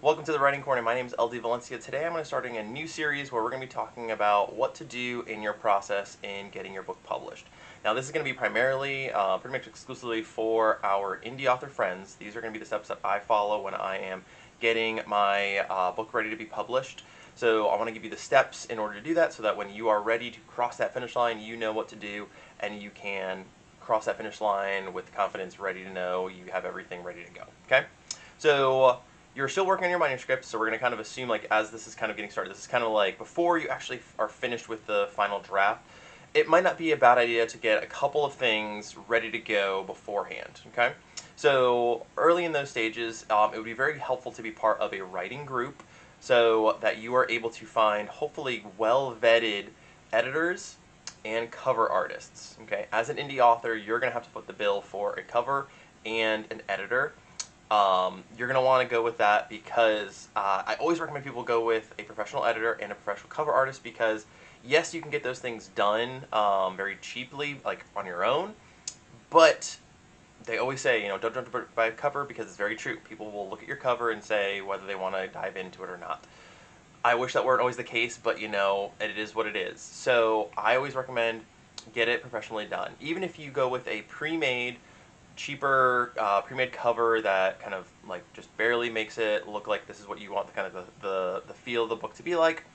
Welcome to the Writing Corner. My name is LD Valencia. Today I'm going to starting a new series where we're going to be talking about what to do in your process in getting your book published. Now this is going to be primarily, pretty much exclusively for our indie author friends. These are going to be the steps that I follow when I am getting my book ready to be published. So I want to give you the steps in order to do that so that when you are ready to cross that finish line, you know what to do and you can cross that finish line with confidence, ready to know you have everything ready to go. Okay? So you're still working on your manuscript, so we're going to kind of assume, like, as this is kind of getting started, this is kind of like before you actually are finished with the final draft. It might not be a bad idea to get a couple of things ready to go beforehand, okay? So early in those stages, it would be very helpful to be part of a writing group so that you are able to find hopefully well-vetted editors and cover artists, okay? As an indie author, you're going to have to foot the bill for a cover and an editor. You're going to want to go with that because I always recommend people go with a professional editor and a professional cover artist because, yes, you can get those things done very cheaply, like on your own, but they always say, don't judge by a cover because it's very true. People will look at your cover and say whether they want to dive into it or not. I wish that weren't always the case, but it is what it is. So I always recommend get it professionally done. Even if you go with a pre-made cheaper pre-made cover that kind of like just barely makes it look like this is what you want the kind of the feel of the book to be like,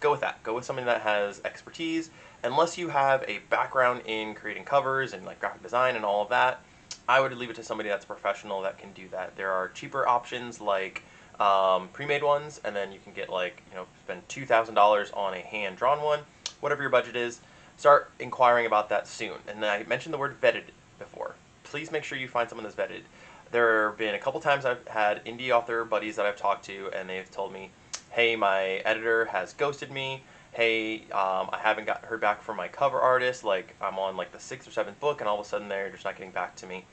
go with that. Go with something that has expertise. Unless you have a background in creating covers and like graphic design and all of that, I would leave it to somebody that's professional that can do that. There are cheaper options like pre-made ones, and then you can get like, spend $2,000 on a hand-drawn one, whatever your budget is. Start inquiring about that soon. And I mentioned the word vetted before. Please make sure you find someone that's vetted. There have been a couple times I've had indie author buddies that I've talked to, and they've told me, hey, my editor has ghosted me. Hey, I haven't heard back from my cover artist. Like, I'm on like the 6th or 7th book, and all of a sudden they're just not getting back to me.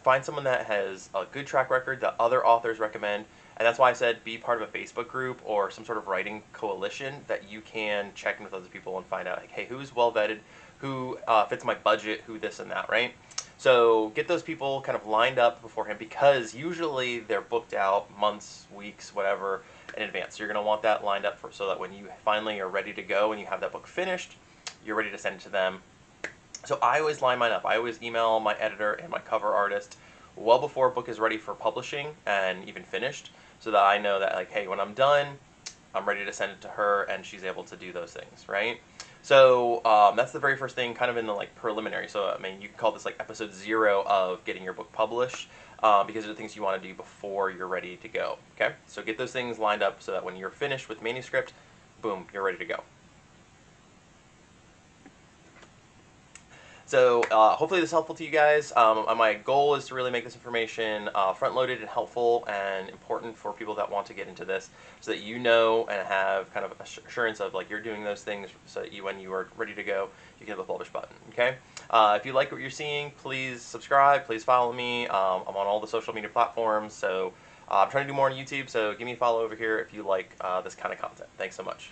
Find someone that has a good track record that other authors recommend. And that's why I said be part of a Facebook group or some sort of writing coalition that you can check in with other people and find out, like, hey, who's well vetted, who fits my budget, who this and that, right? So get those people kind of lined up beforehand because usually they're booked out months, weeks, whatever, in advance. So you're going to want that lined up so that when you finally are ready to go and you have that book finished, you're ready to send it to them. So I always line mine up. I always email my editor and my cover artist well before a book is ready for publishing and even finished, so that I know that, like, hey, when I'm done, I'm ready to send it to her and she's able to do those things, right? So that's the very first thing, kind of in the like preliminary. So I mean, you can call this like episode 0 of getting your book published because of the things you want to do before you're ready to go. Okay, so get those things lined up so that when you're finished with manuscript, boom, you're ready to go. So hopefully this is helpful to you guys. My goal is to really make this information front-loaded and helpful and important for people that want to get into this so that you know and have kind of assurance of like you're doing those things so that when you are ready to go, you can hit the publish button, okay? If you like what you're seeing, please subscribe, please follow me. I'm on all the social media platforms, so I'm trying to do more on YouTube, so give me a follow over here if you like this kind of content. Thanks so much.